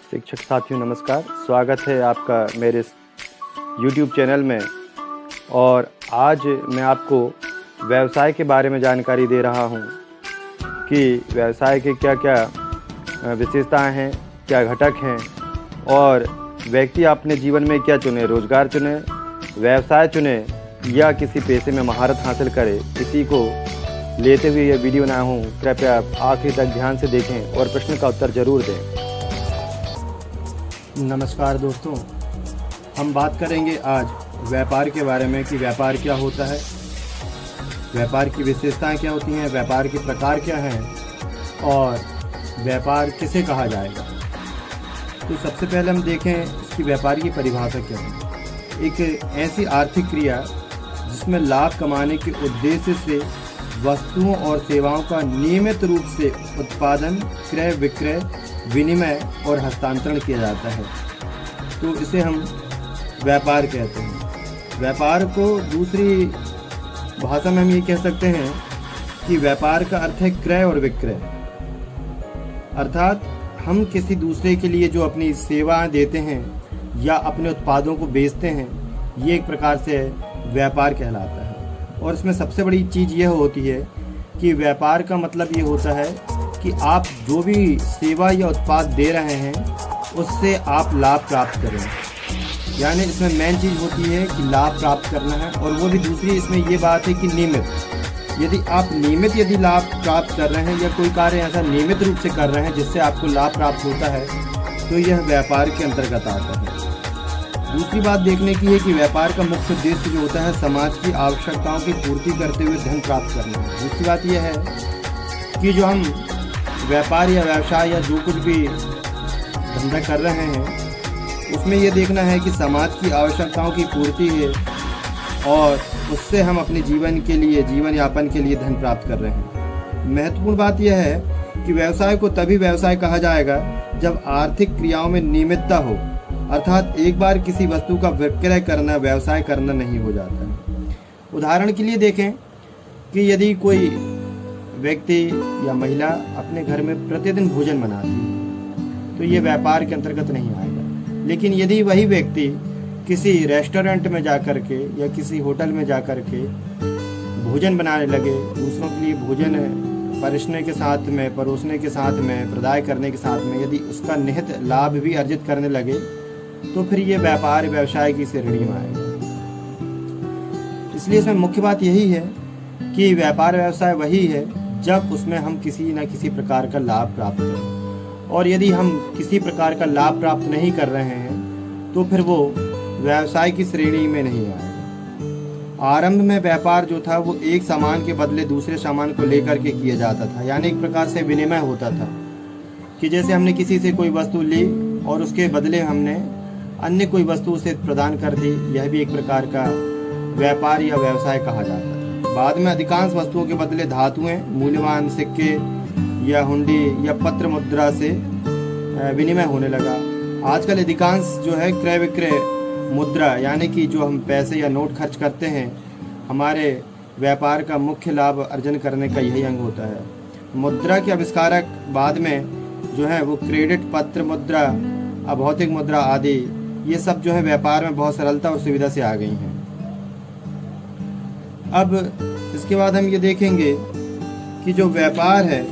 शिक्षक साथियों नमस्कार। स्वागत है आपका मेरे इस YouTube चैनल में। और आज मैं आपको व्यवसाय के बारे में जानकारी दे रहा हूँ कि व्यवसाय के क्या-क्या विशेषताएं हैं, क्या घटक हैं और व्यक्ति अपने जीवन में क्या चुने, रोज़गार चुने, व्यवसाय चुने या किसी पेशे में महारत हासिल करे, इसी को लेते हुए यह वीडियो बनाया हूँ। कृपया आप आखिरी तक ध्यान से देखें और प्रश्न का उत्तर ज़रूर दें। नमस्कार दोस्तों, हम बात करेंगे आज व्यापार के बारे में कि व्यापार क्या होता है, व्यापार की विशेषताएं क्या होती हैं, व्यापार के प्रकार क्या हैं और व्यापार किसे कहा जाएगा। तो सबसे पहले हम देखें इसकी व्यापार की परिभाषा क्या है। एक ऐसी आर्थिक क्रिया जिसमें लाभ कमाने के उद्देश्य से वस्तुओं और सेवाओं का नियमित रूप से उत्पादन, क्रय विक्रय, विनिमय और हस्तांतरण किया जाता है, तो इसे हम व्यापार कहते हैं। व्यापार को दूसरी भाषा में हम ये कह सकते हैं कि व्यापार का अर्थ है क्रय और विक्रय, अर्थात हम किसी दूसरे के लिए जो अपनी सेवाएं देते हैं या अपने उत्पादों को बेचते हैं, ये एक प्रकार से व्यापार कहलाता है। और इसमें सबसे बड़ी चीज़ यह होती है कि व्यापार का मतलब ये होता है कि आप जो भी सेवा या उत्पाद दे रहे हैं उससे आप लाभ प्राप्त करें। यानी इसमें मेन चीज़ होती है कि लाभ प्राप्त करना है, और वो भी दूसरी इसमें ये बात है कि नियमित। यदि आप नियमित लाभ प्राप्त कर रहे हैं या कोई कार्य ऐसा नियमित रूप से कर रहे हैं जिससे आपको लाभ प्राप्त होता है, तो यह व्यापार के अंतर्गत आता है। दूसरी बात देखने की है कि व्यापार का मुख्य उद्देश्य जो होता है समाज की आवश्यकताओं की पूर्ति करते हुए धन प्राप्त करना है। दूसरी बात यह है कि जो हम व्यापार या व्यवसाय या जो कुछ भी धंधा कर रहे हैं उसमें यह देखना है कि समाज की आवश्यकताओं की पूर्ति है और उससे हम अपने जीवन यापन के लिए धन प्राप्त कर रहे हैं। महत्वपूर्ण बात यह है कि व्यवसाय को तभी व्यवसाय कहा जाएगा जब आर्थिक क्रियाओं में नियमितता हो, अर्थात एक बार किसी वस्तु का विक्रय करना व्यवसाय करना नहीं हो जाता है। उदाहरण के लिए देखें कि यदि कोई व्यक्ति या महिला अपने घर में प्रतिदिन भोजन बनाती है तो ये व्यापार के अंतर्गत नहीं आएगा। लेकिन यदि वही व्यक्ति किसी रेस्टोरेंट में जाकर के या किसी होटल में जाकर के भोजन बनाने लगे, दूसरों के लिए भोजन परोसने के साथ में प्रदाय करने के साथ में यदि उसका निहित लाभ भी अर्जित करने लगे, तो फिर ये व्यापार व्यवसाय की श्रेणी में आएगा। इसलिए इसमें मुख्य बात यही है कि व्यापार व्यवसाय वही है जब उसमें हम किसी न किसी प्रकार का लाभ प्राप्त करें, और यदि हम किसी प्रकार का लाभ प्राप्त नहीं कर रहे हैं तो फिर वो व्यवसाय की श्रेणी में नहीं आएगा। आरंभ में व्यापार जो था वो एक सामान के बदले दूसरे सामान को लेकर के किया जाता था, यानी एक प्रकार से विनिमय होता था कि जैसे हमने किसी से कोई वस्तु ली और उसके बदले हमने अन्य कोई वस्तु उसे प्रदान कर दी। यह भी एक प्रकार का व्यापार या व्यवसाय कहा जाता है। बाद में अधिकांश वस्तुओं के बदले धातुएं, मूल्यवान सिक्के या हुंडी या पत्र मुद्रा से विनिमय होने लगा। आजकल अधिकांश जो है क्रय विक्रय मुद्रा, यानी कि जो हम पैसे या नोट खर्च करते हैं, हमारे व्यापार का मुख्य लाभ अर्जन करने का यही अंग होता है। मुद्रा के आविष्कारक बाद में जो है वो क्रेडिट, पत्र मुद्रा, अभौतिक मुद्रा आदि, ये सब जो है व्यापार में बहुत सरलता और सुविधा से आ गई हैं। अब इसके बाद हम ये देखेंगे कि जो व्यापार है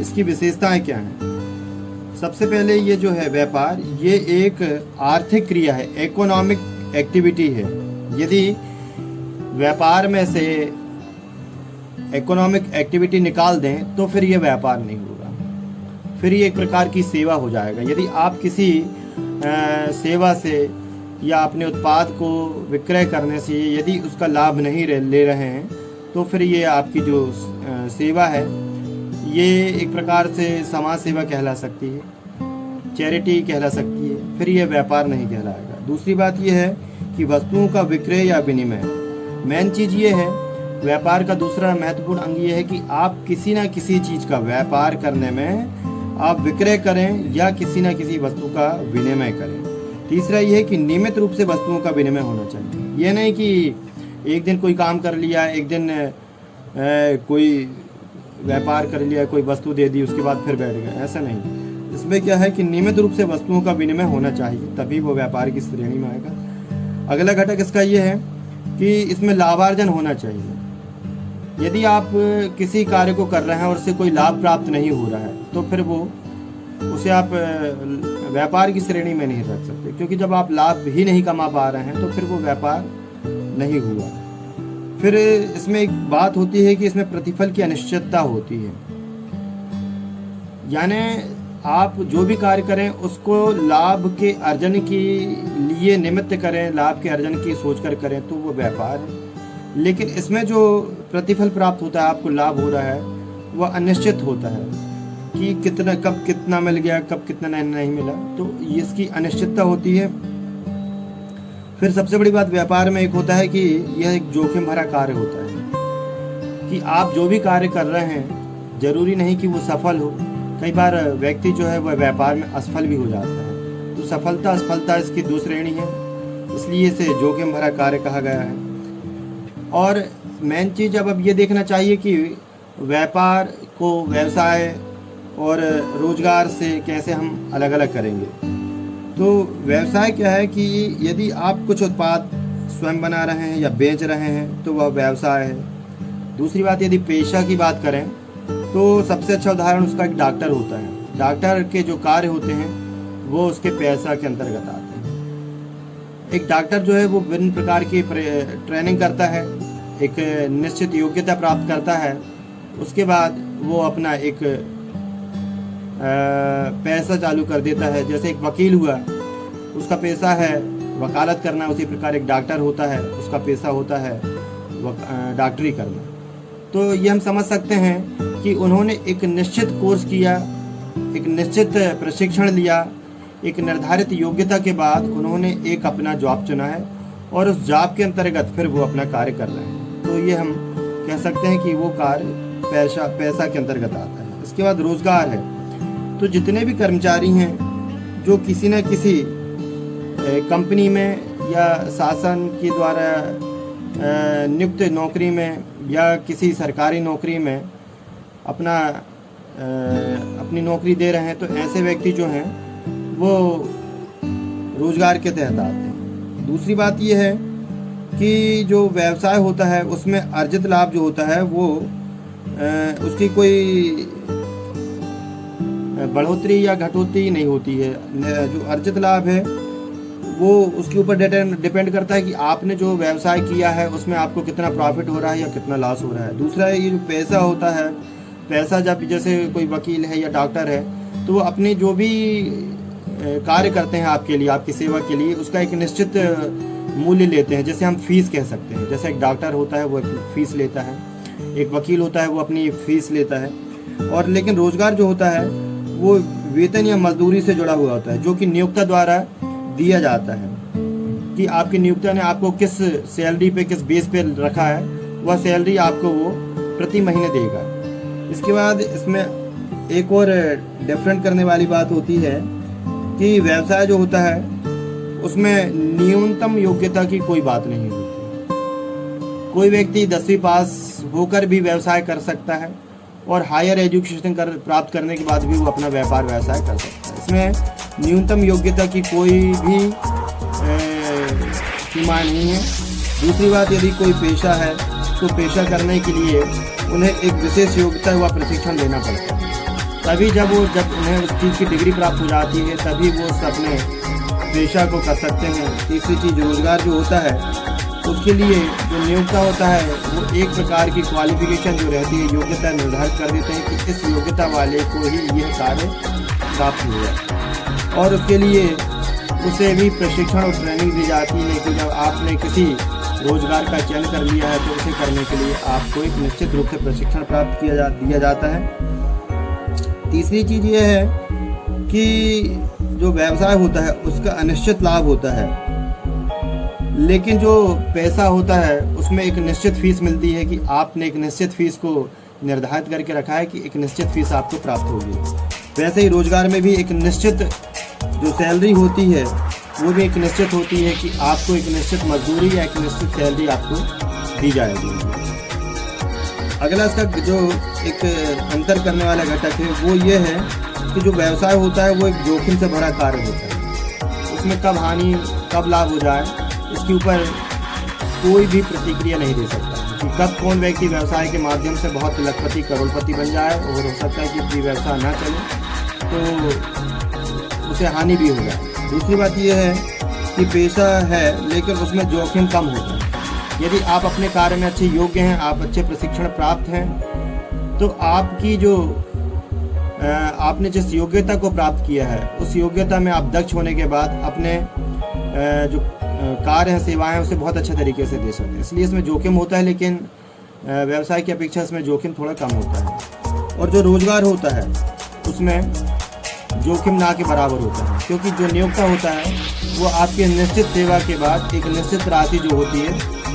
इसकी विशेषताएं क्या हैं। सबसे पहले ये जो है व्यापार, ये एक आर्थिक क्रिया है, इकोनॉमिक एक्टिविटी है। यदि व्यापार में से इकोनॉमिक एक्टिविटी निकाल दें तो फिर ये व्यापार नहीं होगा, फिर ये एक प्रकार की सेवा हो जाएगा। यदि आप किसी सेवा से या अपने उत्पाद को विक्रय करने से यदि उसका लाभ नहीं ले रहे हैं तो फिर ये आपकी जो सेवा है ये एक प्रकार से समाज सेवा कहला सकती है, चैरिटी कहला सकती है, फिर ये व्यापार नहीं कहलाएगा। दूसरी बात ये है कि वस्तुओं का विक्रय या विनिमय, मेन चीज़ ये है व्यापार का दूसरा महत्वपूर्ण अंग ये है कि आप किसी न किसी चीज़ का व्यापार करने में आप विक्रय करें या किसी न किसी वस्तु का विनिमय करें। तीसरा ये है कि नियमित रूप से वस्तुओं का विनिमय होना चाहिए। ये नहीं कि एक दिन कोई काम कर लिया, एक दिन कोई व्यापार कर लिया, कोई वस्तु दे दी, उसके बाद फिर बैठ गए, ऐसा नहीं। इसमें क्या है कि नियमित रूप से वस्तुओं का विनिमय होना चाहिए, तभी वो व्यापार की श्रेणी में आएगा। अगला घटक इसका ये है कि इसमें लाभार्जन होना चाहिए। यदि आप किसी कार्य को कर रहे हैं और उससे कोई लाभ प्राप्त नहीं हो रहा है तो फिर उसे आप व्यापार की श्रेणी में नहीं रख सकते, क्योंकि जब आप लाभ ही नहीं कमा पा रहे हैं तो फिर वो व्यापार नहीं हुआ। फिर इसमें एक बात होती है कि इसमें प्रतिफल की अनिश्चितता होती है, यानी आप जो भी कार्य करें उसको लाभ के अर्जन के लिए निमित्त करें, लाभ के अर्जन की सोच कर करें तो वो व्यापार है। लेकिन इसमें जो प्रतिफल प्राप्त होता है, आपको लाभ हो रहा है, वह अनिश्चित होता है कि कब कितना मिल गया, कब कितना नहीं मिला, तो इसकी अनिश्चितता होती है। फिर सबसे बड़ी बात व्यापार में एक होता है कि यह एक जोखिम भरा कार्य होता है कि आप जो भी कार्य कर रहे हैं जरूरी नहीं कि वो सफल हो। कई बार व्यक्ति जो है वह व्यापार में असफल भी हो जाता है, तो सफलता असफलता इसकी दो श्रेणी है, इसलिए इसे जोखिम भरा कार्य कहा गया है। और मेन चीज़ अब ये देखना चाहिए कि व्यापार को व्यवसाय और रोजगार से कैसे हम अलग अलग करेंगे। तो व्यवसाय क्या है कि यदि आप कुछ उत्पाद स्वयं बना रहे हैं या बेच रहे हैं तो वह व्यवसाय है। दूसरी बात, यदि पेशा की बात करें तो सबसे अच्छा उदाहरण उसका एक डॉक्टर होता है। डॉक्टर के जो कार्य होते हैं वो उसके पेशा के अंतर्गत आते हैं। एक डॉक्टर जो है वो विभिन्न प्रकार की ट्रेनिंग करता है, एक निश्चित योग्यता प्राप्त करता है, उसके बाद वो अपना एक पैसा चालू कर देता है। जैसे एक वकील हुआ, उसका पेशा है वकालत करना, उसी प्रकार एक डॉक्टर होता है, उसका पेशा होता है डॉक्टरी करना। तो ये हम समझ सकते हैं कि उन्होंने एक निश्चित कोर्स किया, एक निश्चित प्रशिक्षण लिया, एक निर्धारित योग्यता के बाद उन्होंने एक अपना जॉब चुना है और उस जॉब के अंतर्गत फिर वो अपना कार्य कर रहे हैं। तो ये हम कह सकते हैं कि वो कार्य पैसा के अंतर्गत आता है। इसके बाद रोजगार है, तो जितने भी कर्मचारी हैं जो किसी न किसी कंपनी में या शासन के द्वारा नियुक्त नौकरी में या किसी सरकारी नौकरी में अपनी नौकरी दे रहे हैं, तो ऐसे व्यक्ति जो हैं वो रोजगार के तहत आते हैं। दूसरी बात ये है कि जो व्यवसाय होता है उसमें अर्जित लाभ जो होता है वो उसकी कोई बढ़ोतरी या घटोतरी नहीं होती है। जो अर्जित लाभ है वो उसके ऊपर डिपेंड करता है कि आपने जो व्यवसाय किया है उसमें आपको कितना प्रॉफिट हो रहा है या कितना लॉस हो रहा है। दूसरा ये जो पैसा होता है, पैसा जब जैसे कोई वकील है या डॉक्टर है तो वो अपने जो भी कार्य करते हैं आपके लिए, आपकी सेवा के लिए, उसका एक निश्चित मूल्य लेते हैं, जैसे हम फीस कह सकते हैं। जैसे एक डॉक्टर होता है वो फीस लेता है, एक वकील होता है वो अपनी फीस लेता है। और लेकिन रोजगार जो होता है वो वेतन या मजदूरी से जुड़ा हुआ होता है, जो कि नियोक्ता द्वारा दिया जाता है कि आपके नियोक्ता ने आपको किस सैलरी पे, किस बेस पे रखा है, वह सैलरी आपको वो प्रति महीने देगा। इसके बाद इसमें एक और डिफरेंट करने वाली बात होती है कि व्यवसाय जो होता है उसमें न्यूनतम योग्यता की कोई बात नहीं होती। कोई व्यक्ति 10वीं पास होकर भी व्यवसाय कर सकता है और हायर एजुकेशन प्राप्त करने के बाद भी वो अपना व्यवसाय कर सकता है। इसमें न्यूनतम योग्यता की कोई भी सीमा नहीं है। दूसरी बात, यदि कोई पेशा है तो पेशा करने के लिए उन्हें एक विशेष योग्यता व प्रशिक्षण लेना पड़ता है। तभी जब उन्हें उस चीज़ की डिग्री प्राप्त हो जाती है तभी वो अपने पेशा को कर सकते हैं। तीसरी चीज़, रोजगार जो होता है उसके लिए जो नियोक्ता होता है वो एक प्रकार की क्वालिफिकेशन जो रहती है, योग्यता निर्धारित कर देते हैं कि इस योग्यता वाले को ही यह कार्य प्राप्त हुआ, और उसके लिए उसे भी प्रशिक्षण और ट्रेनिंग दी जाती है कि जब आपने किसी रोजगार का चयन कर लिया है तो उसे करने के लिए आपको एक निश्चित रूप से प्रशिक्षण प्राप्त दिया जाता है। तीसरी चीज़ ये है कि जो व्यवसाय होता है उसका अनिश्चित लाभ होता है, लेकिन जो पैसा होता है उसमें एक निश्चित फीस मिलती है कि आपने एक निश्चित फीस को निर्धारित करके रखा है कि एक निश्चित फीस आपको प्राप्त होगी। वैसे ही रोजगार में भी एक निश्चित जो सैलरी होती है वो भी एक निश्चित होती है कि आपको एक निश्चित मजदूरी या एक निश्चित सैलरी आपको दी जाएगी। अगला इसका जो एक अंतर करने वाला घटक है वो ये है कि जो व्यवसाय होता है वो एक जोखिम से भरा कार्य होता है। उसमें कब हानि कब लाभ हो जाए इसके ऊपर कोई भी प्रतिक्रिया नहीं दे सकता कि कब कौन व्यक्ति व्यवसाय के माध्यम से बहुत लखपति करोड़पति बन जाए और हो सकता है कि व्यवसाय ना चले तो उसे हानि भी हो जाए। दूसरी बात यह है कि पेशा है लेकिन उसमें जोखिम कम होता है। यदि आप अपने कार्य में अच्छे योग्य हैं, आप अच्छे प्रशिक्षण प्राप्त हैं, तो आपकी जो आपने जिस योग्यता को प्राप्त किया है उस योग्यता में आप दक्ष होने के बाद अपने जो कार्य हैं सेवाएं हैं उसे बहुत अच्छे तरीके से दे सकते हैं। इसलिए इसमें जोखिम होता है लेकिन व्यवसाय की अपेक्षा इसमें जोखिम थोड़ा कम होता है। और जो रोजगार होता है उसमें जोखिम ना के बराबर होता है, क्योंकि जो नियोक्ता होता है वो आपके निश्चित सेवा के बाद एक निश्चित राशि जो होती है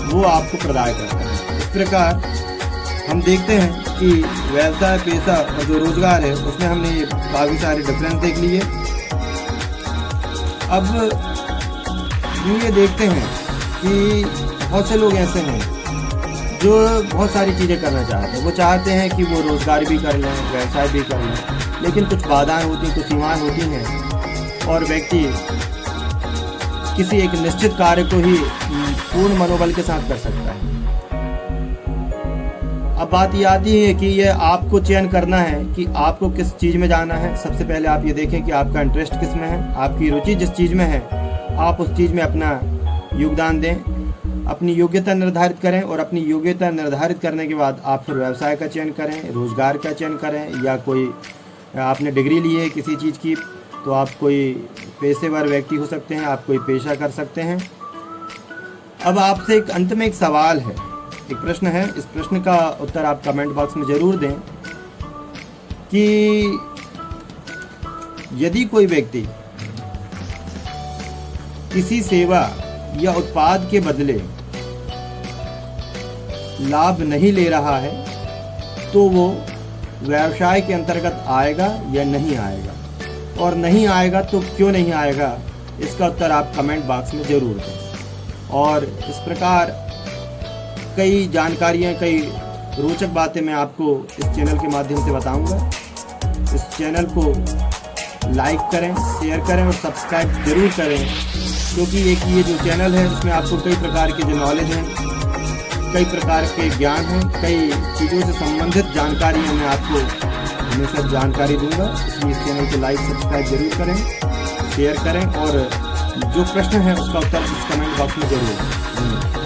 वो आपको प्रदान करता है। इस प्रकार हम देखते हैं कि व्यवसाय पेशा और जो रोजगार है उसमें हमने ये काफ़ी सारे डिफरेंस देख लिए। अब ये देखते हैं कि बहुत से लोग ऐसे हैं जो बहुत सारी चीज़ें करना चाहते हैं। वो चाहते हैं कि वो रोज़गार भी कर लें, व्यवसाय भी कर लें, लेकिन कुछ बाधाएं होती हैं, कुछ सीमाएं होती हैं और व्यक्ति किसी एक निश्चित कार्य को ही पूर्ण मनोबल के साथ कर सकता है। अब बात ये आती है कि ये आपको चयन करना है कि आपको किस चीज़ में जाना है। सबसे पहले आप ये देखें कि आपका इंटरेस्ट किस में है, आपकी रुचि जिस चीज़ में है आप उस चीज़ में अपना योगदान दें, अपनी योग्यता निर्धारित करें और अपनी योग्यता निर्धारित करने के बाद आप फिर व्यवसाय का चयन करें, रोज़गार का चयन करें, या कोई आपने डिग्री ली है किसी चीज़ की तो आप कोई पेशेवर व्यक्ति हो सकते हैं, आप कोई पेशा कर सकते हैं। अब आपसे एक अंत में एक सवाल है, एक प्रश्न है। इस प्रश्न का उत्तर आप कमेंट बॉक्स में ज़रूर दें कि यदि कोई व्यक्ति किसी सेवा या उत्पाद के बदले लाभ नहीं ले रहा है तो वो व्यवसाय के अंतर्गत आएगा या नहीं आएगा, और नहीं आएगा तो क्यों नहीं आएगा, इसका उत्तर आप कमेंट बॉक्स में ज़रूर दें। और इस प्रकार कई जानकारियाँ, कई रोचक बातें मैं आपको इस चैनल के माध्यम से बताऊंगा। इस चैनल को लाइक करें, शेयर करें और सब्सक्राइब जरूर करें, क्योंकि ये जो चैनल है उसमें आपको कई प्रकार के जो नॉलेज हैं, कई प्रकार के ज्ञान हैं, कई चीज़ों से संबंधित जानकारियाँ मैं आपको हमेशा जानकारी दूंगा। इसलिए इस चैनल को लाइक सब्सक्राइब जरूर करें, शेयर करें और जो प्रश्न है उसका उत्तर इस कमेंट बॉक्स में जरूर दें।